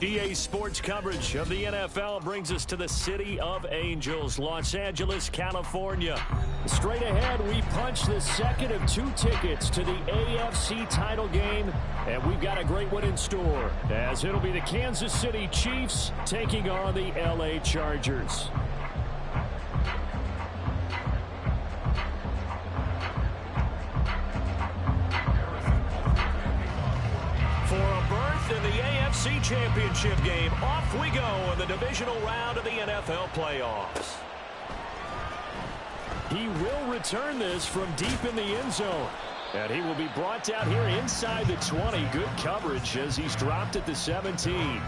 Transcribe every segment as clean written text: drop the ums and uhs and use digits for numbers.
EA Sports coverage of the NFL brings us to the City of Angels, Los Angeles, California. Straight ahead, we punch the second of 2 tickets to the AFC title game, and we've got a great one in store, as it'll be the Kansas City Chiefs taking on the LA Chargers. For a berth in the AFC Championship game, off we go in the divisional round of the NFL playoffs. He will return this from deep in the end zone. And he will be brought down here inside the 20. Good coverage as he's dropped at the 17.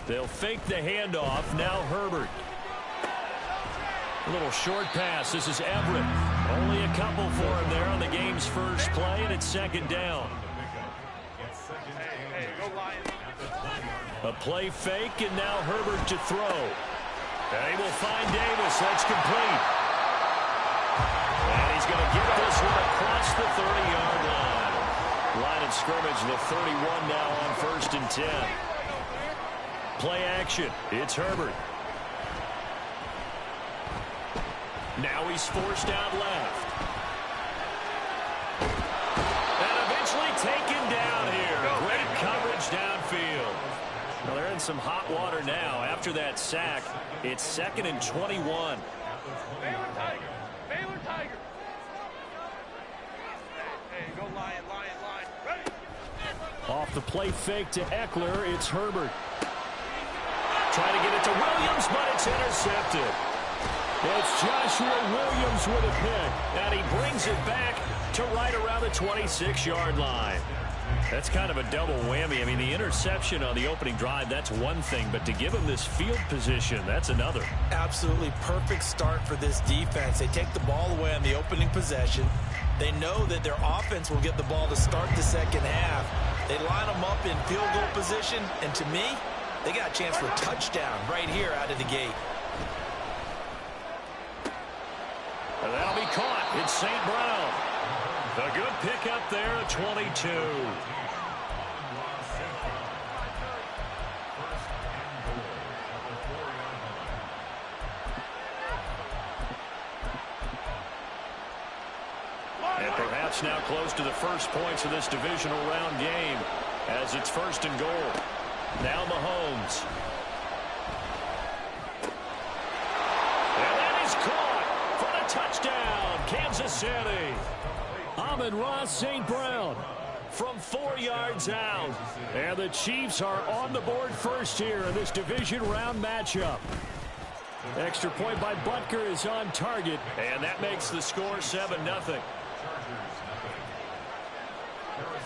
They'll fake the handoff. Now Herbert. A little short pass. This is Everett. Only a couple for him there on the game's first play, and it's second down. A play fake, and now Herbert to throw. And he will find Davis. That's complete. And he's going to get this one across the 30-yard line. Line of scrimmage, the 31 now on 1st and 10. Play action. It's Herbert. Now he's forced out left. And eventually taken down here. Great coverage downfield. Well, they're in some hot water now. After that sack, it's 2nd and 21. Baylor Tiger. Baylor Tiger. Hey, go Lion, Lion, Lion. Ready? Off the play fake to Eckler, it's Herbert. Trying to get it to Williams, but it's intercepted. It's Joshua Williams with a pick, and he brings it back to right around the 26-yard line. That's kind of a double whammy. I mean, the interception on the opening drive, that's one thing, but to give him this field position, that's another. Absolutely perfect start for this defense. They take the ball away on the opening possession. They know that their offense will get the ball to start the second half. They line them up in field goal position, and to me, they got a chance for a touchdown right here out of the gate. And that'll be caught. It's St. Brown. A good pickup there at 22. And perhaps now close to the first points of this divisional round game as it's 1st and goal. Now Mahomes. And that is caught for the touchdown, Kansas City. Amon-Ra St. Brown from 4 yards out. And the Chiefs are on the board first here in this division round matchup. Extra point by Butker is on target, and that makes the score 7-0.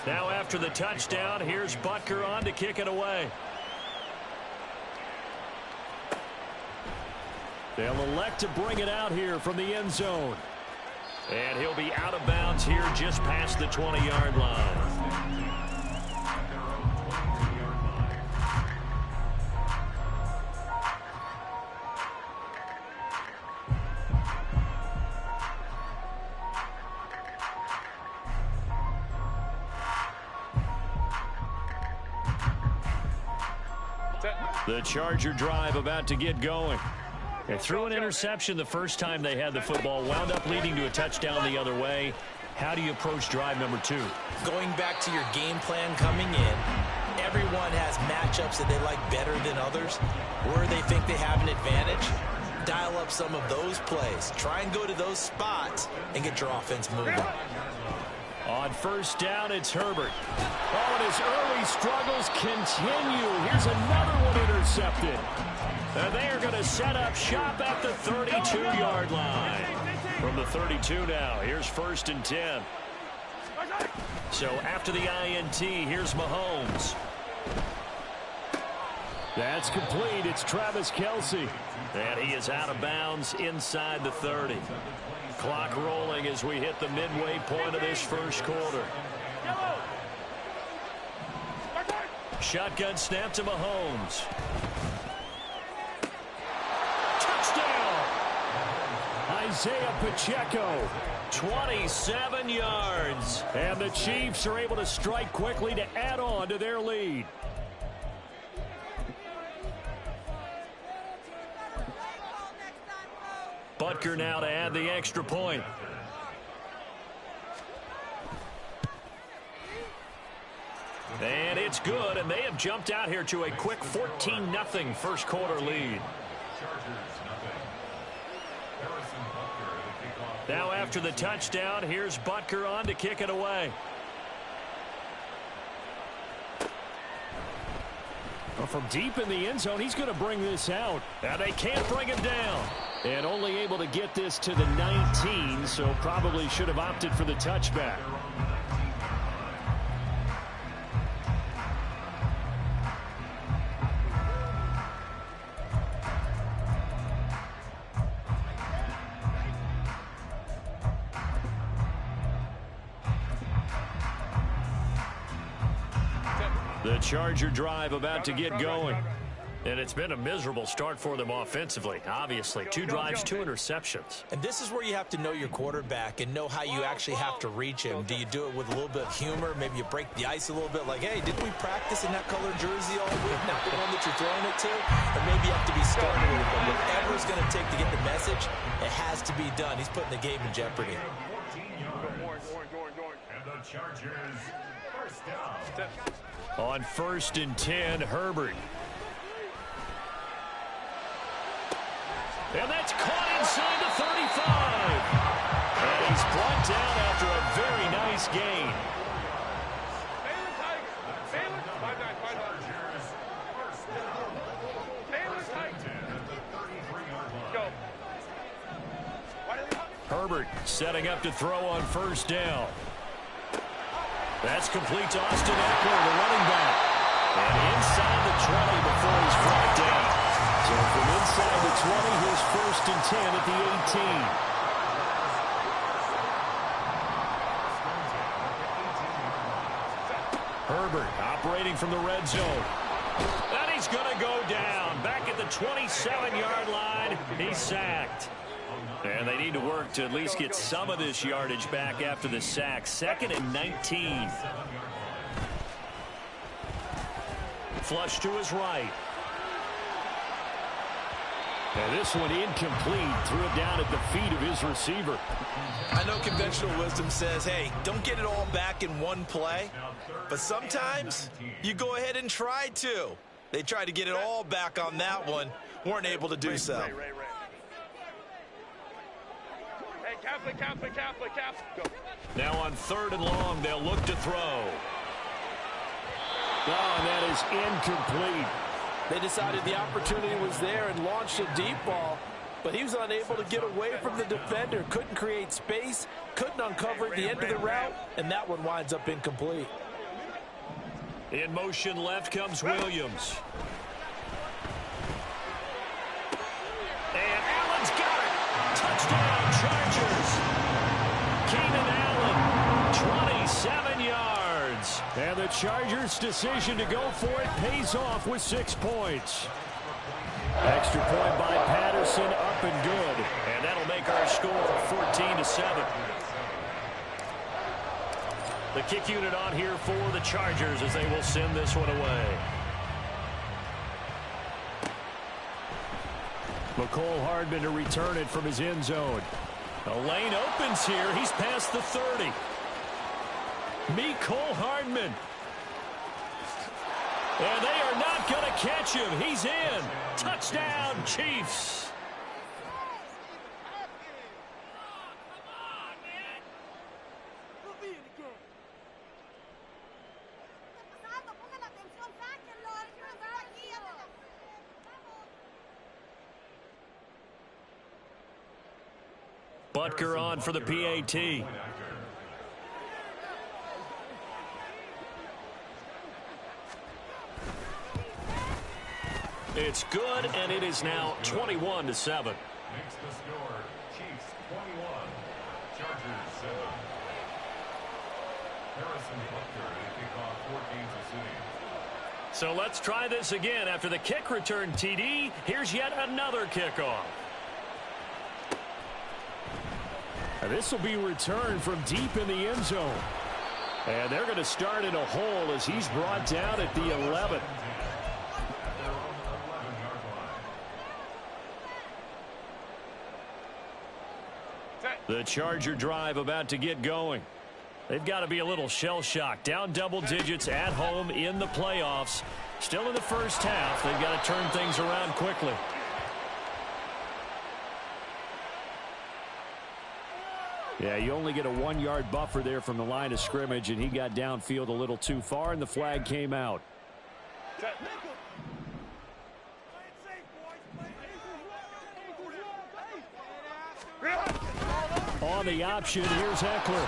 Now after the touchdown, here's Butker on to kick it away. They'll elect to bring it out here from the end zone. And he'll be out of bounds here just past the 20-yard line. The Charger drive about to get going. They threw an interception the first time they had the football, wound up leading to a touchdown the other way. How do you approach drive number 2? Going back to your game plan coming in, everyone has matchups that they like better than others, where they think they have an advantage. Dial up some of those plays. Try and go to those spots and get your offense moving. On first down, it's Herbert. Oh, and his early struggles continue. Here's another one intercepted. And they are going to set up shop at the 32-yard line. From the 32 now, here's 1st and 10. So after the INT, here's Mahomes. That's complete. It's Travis Kelce. And he is out of bounds inside the 30. Clock rolling as we hit the midway point of this first quarter. Shotgun snap to Mahomes. Touchdown! Isaiah Pacheco. 27 yards. And the Chiefs are able to strike quickly to add on to their lead. Butker now to add the extra point. And it's good, and they have jumped out here to a quick 14-0 first quarter lead. Now after the touchdown, here's Butker on to kick it away. Well, from deep in the end zone, he's going to bring this out. And they can't bring him down. And only able to get this to the 19, so probably should have opted for the touchback. The Charger drive about to get going. And it's been a miserable start for them offensively. Obviously, 2 drives, 2 interceptions. And this is where you have to know your quarterback and know how you actually have to reach him. Do you do it with a little bit of humor? Maybe you break the ice a little bit like, hey, didn't we practice in that colored jersey all week? Not the one that you're throwing it to? Or maybe you have to be starting with him. Whatever it's going to take to get the message, it has to be done. He's putting the game in jeopardy. And the Chargers first down. On 1st and 10, Herbert. And that's caught inside the 35. And he's brought down after a very nice gain. Herbert setting up to throw on 1st down. That's complete to Austin Eckler, the running back. And inside the 20 before he's brought down. So from inside the 20, here's 1st and 10 at the 18. Herbert operating from the red zone. And he's going to go down. Back at the 27-yard line, he's sacked. And they need to work to at least get some of this yardage back after the sack. 2nd and 19. Flush to his right. And this one incomplete. Threw it down at the feet of his receiver. I know conventional wisdom says, hey, don't get it all back in one play. But sometimes you go ahead and try to. They tried to get it all back on that one. Weren't able to do so. Now on 3rd and long, they'll look to throw. Oh, and that is incomplete. They decided the opportunity was there and launched a deep ball, but he was unable to get away from the defender, couldn't create space, couldn't uncover the end of the route, and that one winds up incomplete. In motion left comes Williams. And Allen's got it. Touchdown, Chargers. Keenan Allen, 27 yards. And the Chargers' decision to go for it pays off with 6 points. Extra point by Patterson, up and good. And that'll make our score 14-7. The kick unit on here for the Chargers as they will send this one away. McCole Hardman to return it from his end zone. A lane opens here. He's past the 30. McCole Hardman. And they are not going to catch him. He's in. Touchdown, Chiefs. Butker on for the PAT. It's good, and it is now 21-7. Makes the score. Chiefs 21, Chargers 7. Harrison Butker to kick off for Kansas City. So let's try this again. After the kick return TD, here's yet another kickoff. This will be returned from deep in the end zone. And they're going to start in a hole as he's brought down at the 11. The Charger drive about to get going. They've got to be a little shell-shocked. Down double digits at home in the playoffs. Still in the first half. They've got to turn things around quickly. Yeah, you only get a 1-yard buffer there from the line of scrimmage, and he got downfield a little too far, and the flag came out. On the option, here's Eckler.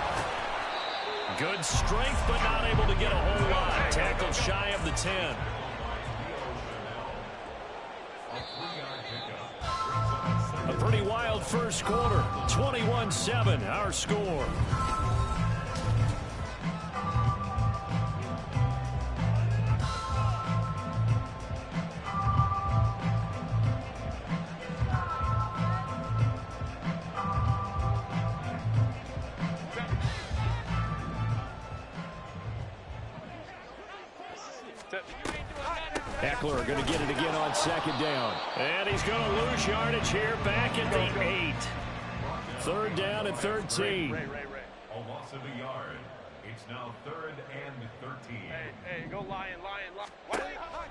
Good strength, but not able to get a whole lot. Tackled shy of the 10. A pretty wild first quarter. 21-7, our score. Eckler going to get it again on second down. And he's going to lose yardage here back at the 8. Third down and 13. A loss of a yard. It's now 3rd and 13. Hey, go Lion.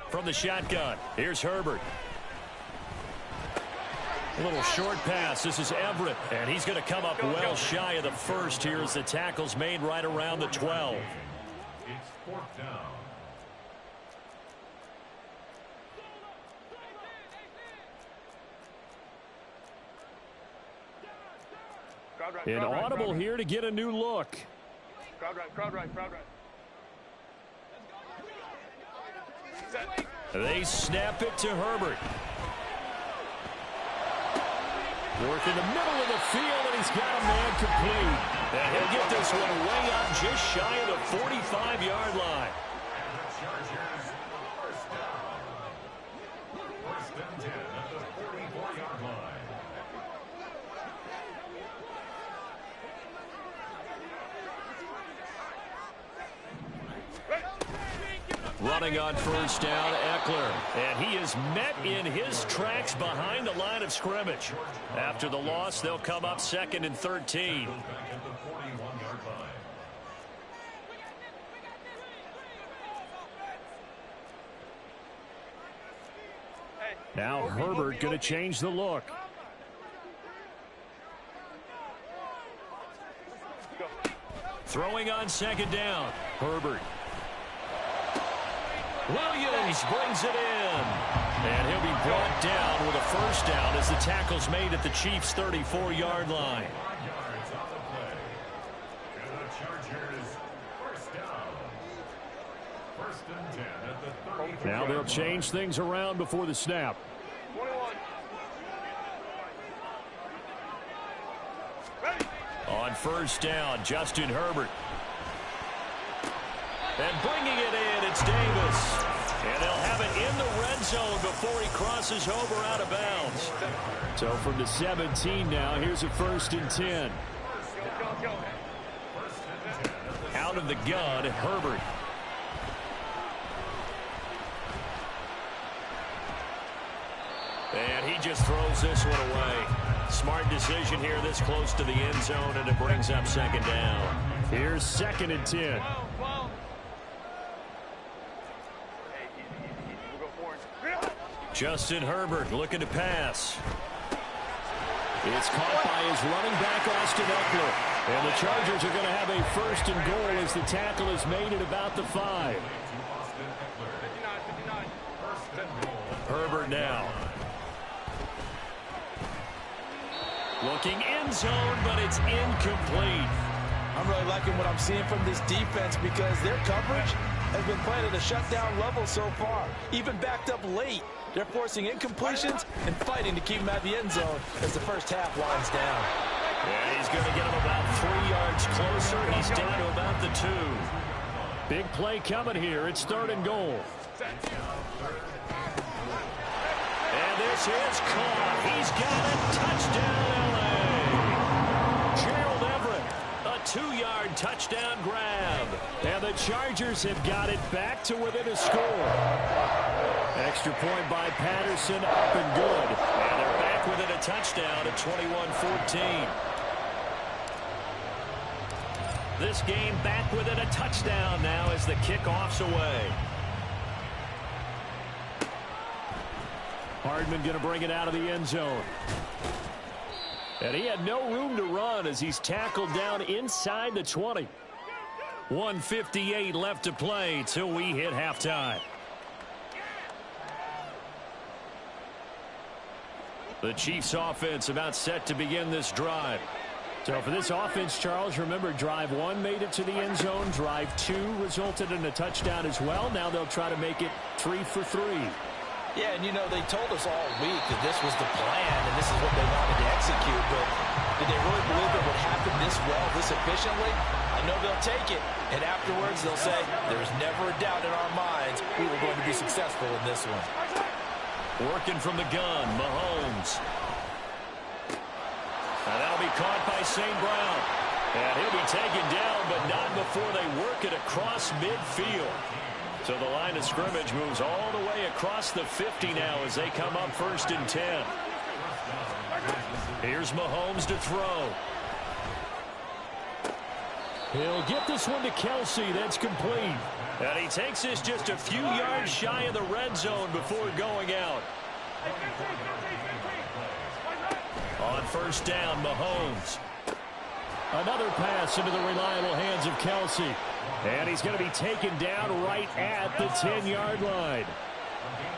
From the shotgun, here's Herbert. A little short pass. This is Everett. And he's going to come up well shy of the first here as the tackle's made right around the 12. It's 4th down. An audible here to get a new look. Crowd right. They snap it to Herbert. Work in the middle of the field, and he's got a man complete. And he'll get this one way up just shy of the 45-yard line. Chargers, first down. 1st and 10 at the 44-yard line. Running on first down, Eckler. And he is met in his tracks behind the line of scrimmage. After the loss, they'll come up 2nd and 13. Back at the 41-yard line. Now Herbert going to change the look. Throwing on second down, Herbert. Williams brings it in. And he'll be brought down with a first down as the tackle's made at the Chiefs' 34-yard line. 5 yards on the play. And the Chargers, first down. 1st and 10 at the 30. Now they'll change things around before the snap. 21. On first down, Justin Herbert. And bringing it in, it's Davis. And they'll have it in the red zone before he crosses over out of bounds. So from the 17 now, here's a 1st and 10. Go. Out of the gun, Herbert. And he just throws this one away. Smart decision here this close to the end zone, and it brings up second down. Here's 2nd and 10. Justin Herbert looking to pass. It's caught by his running back, Austin Eckler. And the Chargers are going to have a 1st and goal as the tackle is made at about the 5. 59. Herbert now. Looking end zone, but it's incomplete. I'm really liking what I'm seeing from this defense because their coverage has been playing at a shutdown level so far. Even backed up late, they're forcing incompletions and fighting to keep him at the end zone as the first half winds down. And he's going to get him about 3 yards closer. He's down to about the 2. Big play coming here. It's 3rd and goal. And this is caught. He's got it. Touchdown, L.A. Gerald Everett, a 2-yard touchdown grab. And the Chargers have got it back to within a score. Extra point by Patterson, up and good. And they're back within a touchdown at 21-14. This game back within a touchdown now as the kickoff's away. Hardman going to bring it out of the end zone. And he had no room to run as he's tackled down inside the 20. 1:58 left to play till we hit halftime. The Chiefs offense about set to begin this drive. So for this offense, Charles, remember drive 1 made it to the end zone. Drive 2 resulted in a touchdown as well. Now they'll try to make it 3 for 3. Yeah, and you know, they told us all week that this was the plan and this is what they wanted to execute, but did they really believe it would happen this well, this efficiently? I know they'll take it, and afterwards they'll say, there's never a doubt in our minds we were going to be successful in this one. Working from the gun, Mahomes. And that'll be caught by St. Brown. And he'll be taken down, but not before they work it across midfield. So the line of scrimmage moves all the way across the 50 now as they come up 1st and 10. Here's Mahomes to throw. He'll get this one to Kelsey. That's complete. And he takes this just a few yards shy of the red zone before going out. On 1st down, Mahomes. Another pass into the reliable hands of Kelsey. And he's going to be taken down right at the 10-yard line.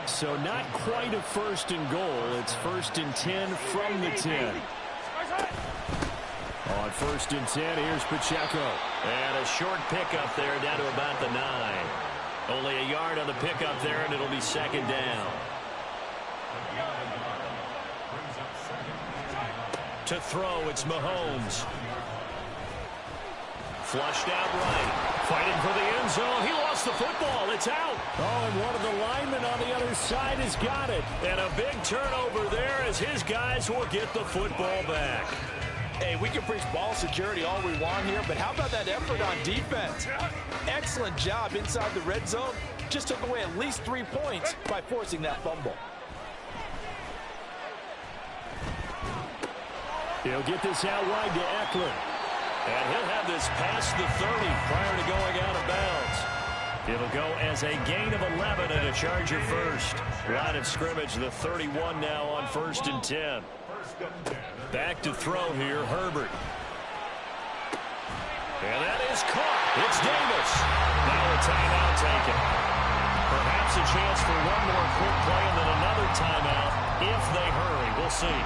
So not quite a 1st and goal. It's 1st and 10 from the 10. On 1st and 10, here's Pacheco. And a short pickup there down to about the 9. Only a yard on the pickup there, and it'll be 2nd down. To throw, it's Mahomes. Flushed out right. Fighting for the end zone. He lost the football. It's out. Oh, and one of the linemen on the other side has got it. And a big turnover there as his guys will get the football back. Hey, we can preach ball security all we want here, but how about that effort on defense? Excellent job inside the red zone. Just took away at least 3 points by forcing that fumble. He'll get this out wide to Eckler. And he'll have this past the 30 prior to going out of bounds. It'll go as a gain of 11 and a Charger first. Line of scrimmage, the 31 now on 1st and 10. Back to throw here, Herbert. And that is caught. It's Davis. Now a timeout taken. Perhaps a chance for one more quick play and then another timeout if they hurry. We'll see.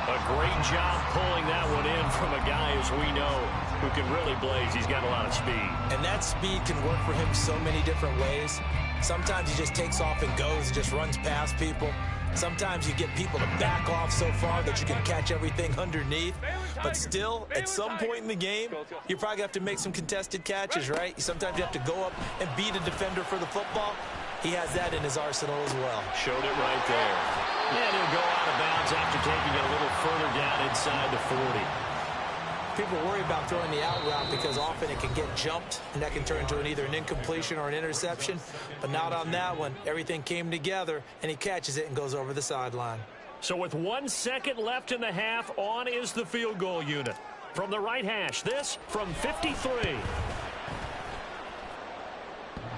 A great job pulling that one in from a guy, as we know, who can really blaze. He's got a lot of speed. And that speed can work for him so many different ways. Sometimes he just takes off and goes, just runs past people. Sometimes you get people to back off so far that you can catch everything underneath. But still, at some point in the game, you probably have to make some contested catches, right? Sometimes you have to go up and beat a defender for the football. He has that in his arsenal as well. Showed it right there. And he'll go out of bounds after taking it a little further down inside the 40. People worry about throwing the out route because often it can get jumped, and that can turn into either an incompletion or an interception. But not on that one. Everything came together, and he catches it and goes over the sideline. So with 1 second left in the half, on is the field goal unit. From the right hash, this from 53.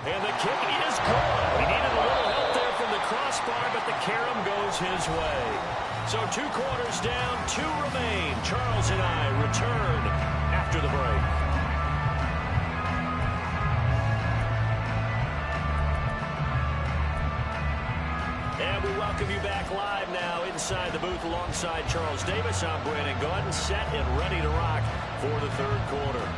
And the kick is good. He needed a little help there from the crossbar, but the carom goes his way. So 2 quarters down, 2 remain. Charles and I return after the break. And we welcome you back live now inside the booth alongside Charles Davis. I'm Brandon Gaudin, set and ready to rock for the 3rd quarter.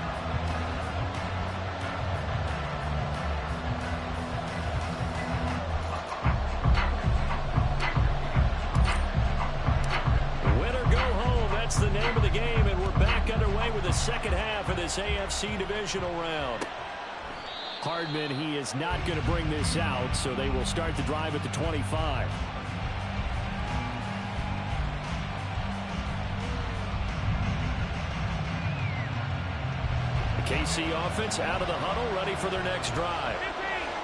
name of the game, and we're back underway with the second half of this AFC divisional round. Hardman, he is not going to bring this out, so they will start the drive at the 25. The KC offense out of the huddle, ready for their next drive.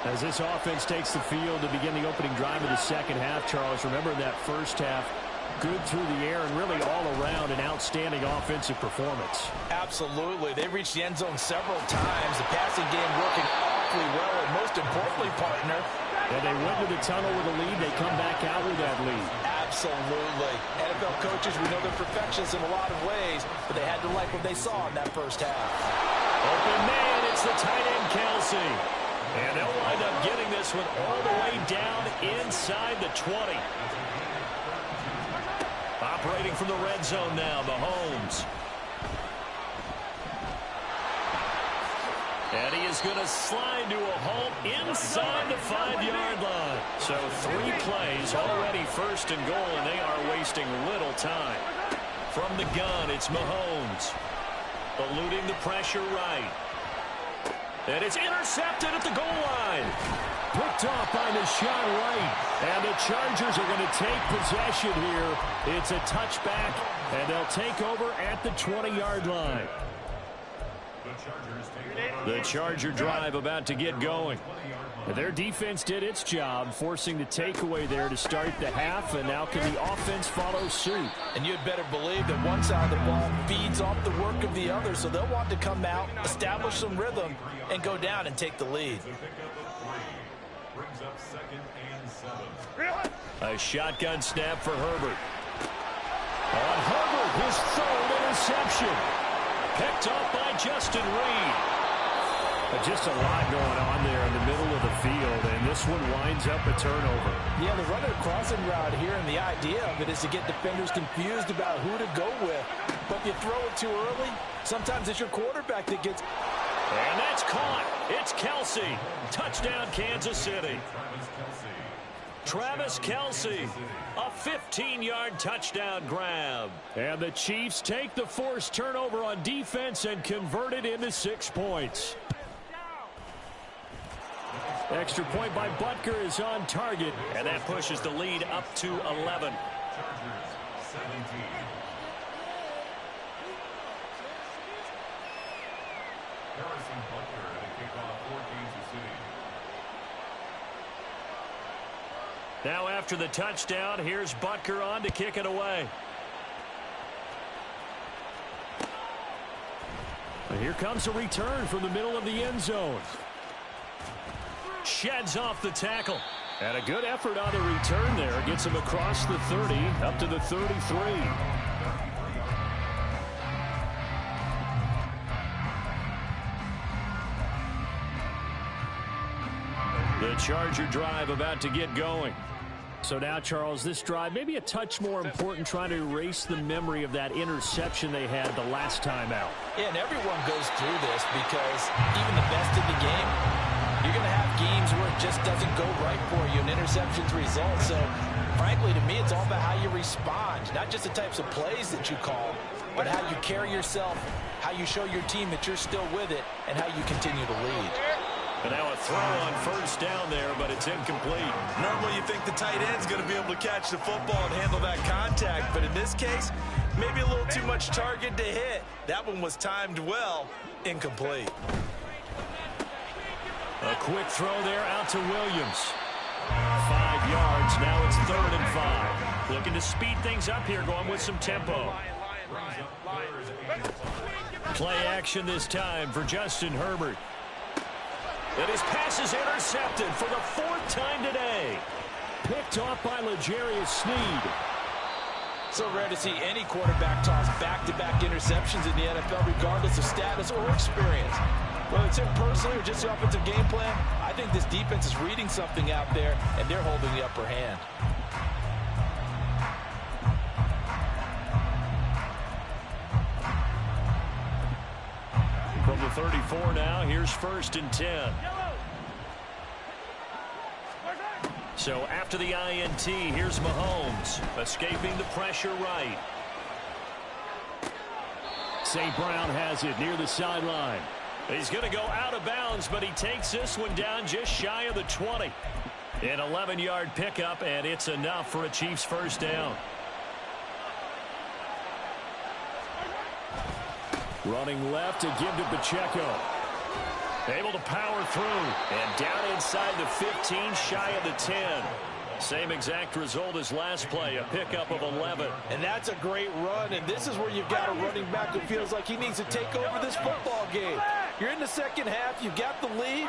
As this offense takes the field to begin the opening drive of the second half, Charles, remember that first half, good through the air and really all around an outstanding offensive performance. Absolutely. They reached the end zone several times. The passing game working awfully well, and most importantly, partner. And they went to the tunnel with a lead. They come back out with that lead. Absolutely. NFL coaches, we know they're perfectionists in a lot of ways, but they had to like what they saw in that first half. Open man, it's the tight end, Kelsey. And they'll wind up getting this one all the way down inside the 20. Operating from the red zone now, Mahomes. And he is going to slide to a halt inside the 5-yard line. So 3 plays, already first and goal, and they are wasting little time. From the gun, it's Mahomes. Eluding the pressure right. And it's intercepted at the goal line. Picked off by Nahshon Wright. And the Chargers are going to take possession here. It's a touchback, and they'll take over at the 20-yard line. The Charger drive about to get going. Their defense did its job, forcing the takeaway there to start the half, and now can the offense follow suit? And you'd better believe that one side of the ball feeds off the work of the other, so they'll want to come out, establish some rhythm, and go down and take the lead. A shotgun snap for Herbert. On Herbert, his 3rd interception. Picked up by Justin Reed. Just a lot going on there in the middle of the field, and this one winds up a turnover. Yeah, they're running a crossing route here, and the idea of it is to get defenders confused about who to go with. But if you throw it too early, sometimes it's your quarterback that gets... And that's caught. It's Kelsey. Touchdown, Kansas City. Travis Kelsey, a 15-yard touchdown grab. And the Chiefs take the forced turnover on defense and convert it into 6 points. Extra point by Butker is on target, and that pushes the lead up to 11. Now after the touchdown, here's Butker on to kick it away. And here comes a return from the middle of the end zone. Sheds off the tackle. And a good effort on the return there. Gets him across the 30, up to the 33. The Charger drive about to get going. So now, Charles, this drive maybe a touch more important, trying to erase the memory of that interception they had the last time out. Yeah, and everyone goes through this because even the best in the game, you're going to have games where it just doesn't go right for you, and interceptions result. So, frankly, to me, it's all about how you respond, not just the types of plays that you call, but how you carry yourself, how you show your team that you're still with it, and how you continue to lead. And now a throw on first down there, but it's incomplete. Normally you think the tight end's going to be able to catch the football and handle that contact, but in this case, maybe a little too much target to hit. That one was timed well, incomplete. A quick throw there out to Williams. 5 yards, now it's 3rd and 5. Looking to speed things up here, going with some tempo. Play action this time for Justin Herbert. And his pass is intercepted for the 4th time today. Picked off by L'Jarius Sneed. So rare to see any quarterback toss back-to-back interceptions in the NFL, regardless of status or experience. Whether it's him personally or just the offensive game plan, I think this defense is reading something out there, and they're holding the upper hand. From the 34 now, here's 1st and 10. So after the INT, here's Mahomes, escaping the pressure right. St. Brown has it near the sideline. He's going to go out of bounds, but he takes this one down just shy of the 20. An 11-yard pickup, and it's enough for a Chiefs first down. Running left to give to Pacheco. Able to power through. And down inside the 15, shy of the 10. Same exact result as last play, a pickup of 11. And that's a great run, and this is where you've got a running back who feels like he needs to take over this football game. You're in the second half, you've got the lead,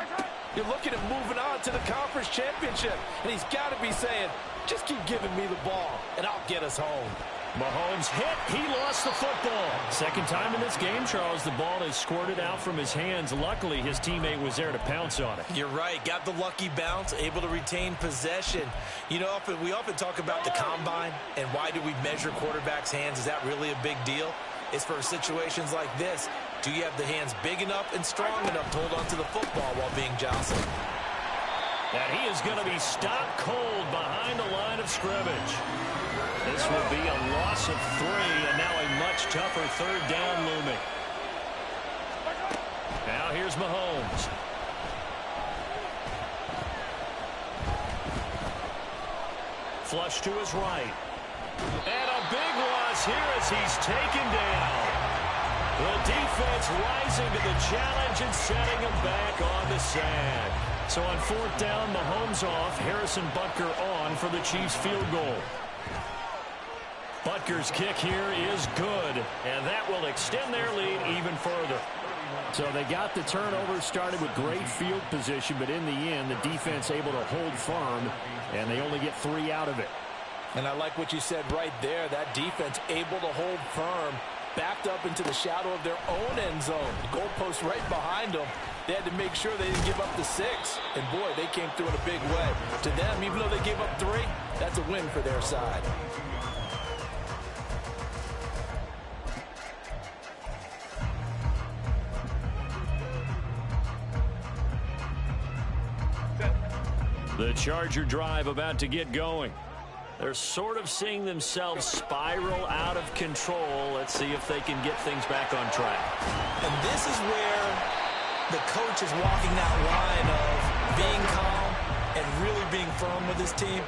you're looking at moving on to the conference championship, and he's got to be saying, just keep giving me the ball, and I'll get us home. Mahomes hit. He lost the football. Second time in this game, Charles, the ball has squirted out from his hands. Luckily, his teammate was there to pounce on it. You're right. Got the lucky bounce, able to retain possession. You know, we often talk about the combine and why do we measure quarterbacks' hands. Is that really a big deal? It's for situations like this. Do you have the hands big enough and strong enough to hold on to the football while being jostled? And he is going to be stopped cold behind the line of scrimmage. This will be a loss of 3, and now a much tougher third down looming. Now here's Mahomes. Flush to his right. And a big loss here as he's taken down. The defense rising to the challenge and setting him back on the sand. So on fourth down, Mahomes off, Harrison Butker on for the Chiefs field goal. Butker's kick here is good, and that will extend their lead even further. So they got the turnover, started with great field position, but in the end, the defense able to hold firm, and they only get 3 out of it. And I like what you said right there. That defense able to hold firm, backed up into the shadow of their own end zone. The goalpost right behind them. They had to make sure they didn't give up the 6. And, boy, they came through in a big way. To them, even though they gave up 3, that's a win for their side. The Charger drive about to get going. They're sort of seeing themselves spiral out of control. Let's see if they can get things back on track. And this is where the coach is walking that line of being calm and really being firm with his team.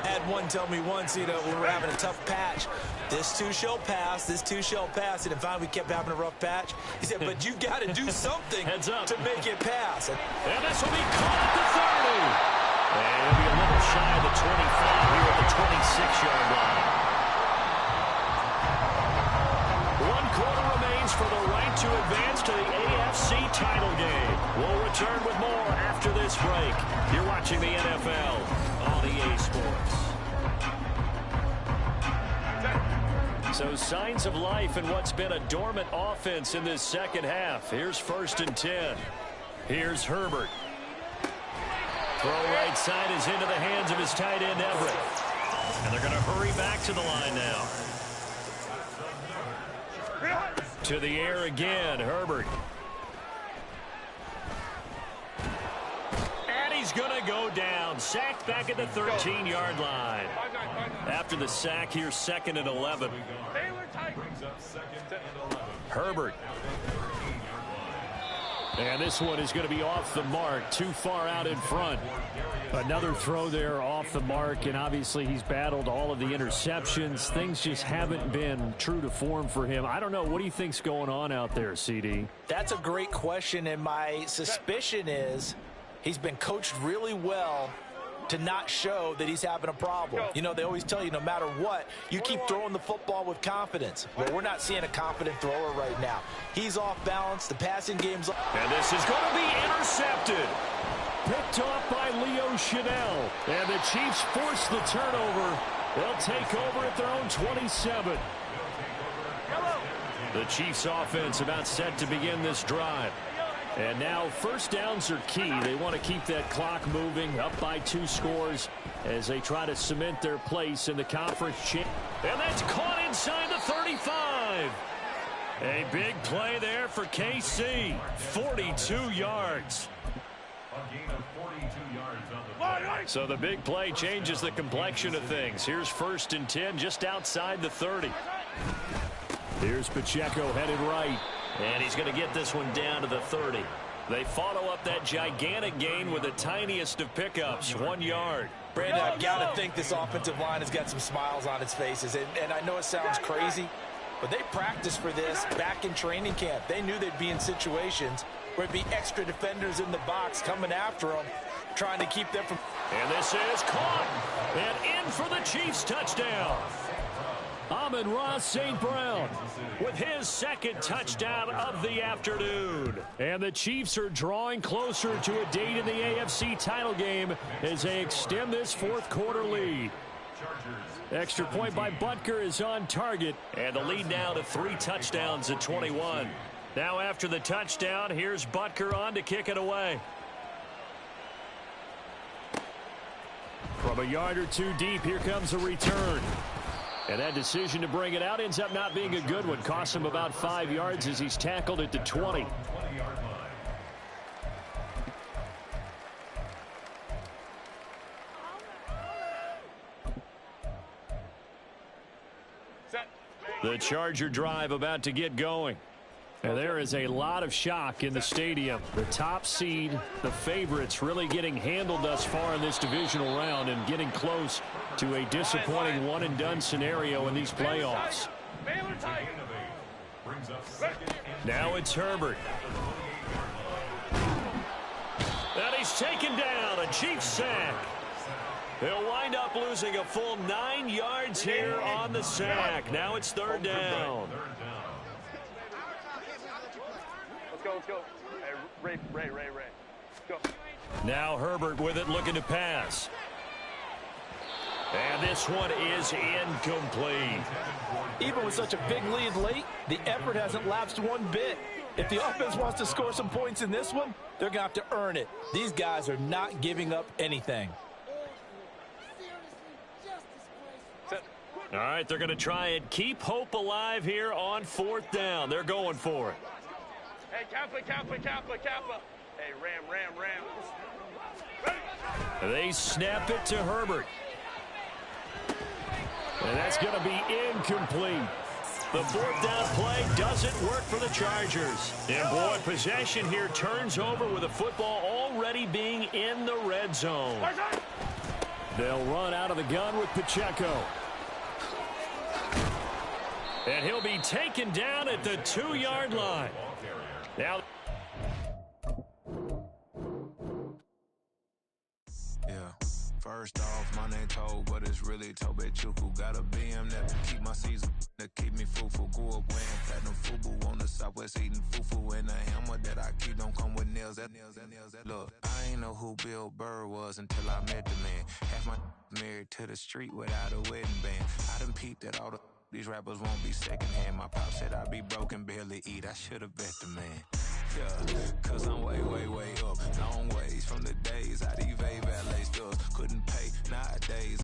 I had one tell me once, you know, we were having a tough patch. This too shall pass, this too shall pass. And finally we kept having a rough patch. He said, but you've got to do something Heads up. to make it pass. And this will be caught at the 30. And it'll be a little shy of the 25 here at the 26-yard line. 1 quarter remains for the right to advance to the AFC title game. We'll return with more after this break. You're watching the NFL on EA Sports. So signs of life in what's been a dormant offense in this second half. Here's 1st and 10. Here's Herbert. Throw right side is into the hands of his tight end, Everett. And they're going to hurry back to the line now. To the air again, Herbert. And he's going to go down. Sacked back at the 13-yard line. After the sack, here's 2nd and 11. Herbert. And this one is going to be off the mark, too far out in front. Another throw there off the mark, and obviously he's battled all of the interceptions. Things just haven't been true to form for him. I don't know. What do you think's going on out there, CD? That's a great question, and my suspicion is he's been coached really well to not show that he's having a problem. You know, they always tell you no matter what, you keep throwing the football with confidence. Well, we're not seeing a confident thrower right now. He's off balance. The passing game's off. And this is going to be intercepted. Picked off by Leo Chanel. And the Chiefs force the turnover. They'll take over at their own 27. The Chiefs offense about set to begin this drive. And now first downs are key. They want to keep that clock moving, up by 2 scores as they try to cement their place in the conference champ. And that's caught inside the 35. A big play there for KC. 42 yards. So the big play changes the complexion of things. Here's 1st and 10 just outside the 30. Here's Pacheco headed right. And he's going to get this one down to the 30. They follow up that gigantic gain with the tiniest of pickups, 1 yard. Brandon, I've got to think this offensive line has got some smiles on its faces. And I know it sounds crazy, but they practiced for this back in training camp. They knew they'd be in situations where it'd be extra defenders in the box coming after them, trying to keep them from... And this is caught. And in for the Chiefs touchdown. Amon-Ra St. Brown with his second touchdown of the afternoon. And the Chiefs are drawing closer to a date in the AFC title game as they extend this fourth quarter lead. Extra point by Butker is on target. And the lead now to 3 touchdowns at 21. Now after the touchdown, here's Butker on to kick it away. From a yard or two deep, here comes a return. And that decision to bring it out ends up not being a good one. Costs him about 5 yards as he's tackled at the 20. The Charger drive about to get going. And there is a lot of shock in the stadium. The top seed, the favorites, really getting handled thus far in this divisional round and getting close to a disappointing one-and-done scenario in these playoffs. Now it's Herbert. And he's taken down, a Chiefs sack. They'll wind up losing a full 9 yards here on the sack. Now it's third down. Let's go. Hey, Ray. Go. Now Herbert with it, looking to pass. And this one is incomplete. Even with such a big lead late, the effort hasn't lapsed one bit. If the offense wants to score some points in this one, they're going to have to earn it. These guys are not giving up anything. All right, they're going to try and keep hope alive here on fourth down. They're going for it. Hey, Kappa. Hey, Ram. They snap it to Herbert. And that's going to be incomplete. The fourth down play doesn't work for the Chargers. And boy, possession here turns over with the football already being in the red zone. They'll run out of the gun with Pacheco. And he'll be taken down at the 2-yard line. Now, first off, my name Toad, but it's really Tobe Chuku. Got a BM that keep my season, that keep me fruitful. Grew up wearing platinum FUBU on the Southwest, eating fufu. And the hammer that I keep don't come with nails. Look, I ain't know who Bill Burr was until I met the man. Half my married to the street without a wedding band. I done peeped at all these rappers won't be secondhand. My pop said I'd be broken, barely eat. I should've bet the man. Yeah, cause I'm way up. Long ways from the days I evade valet stuff. Couldn't pay nowadays.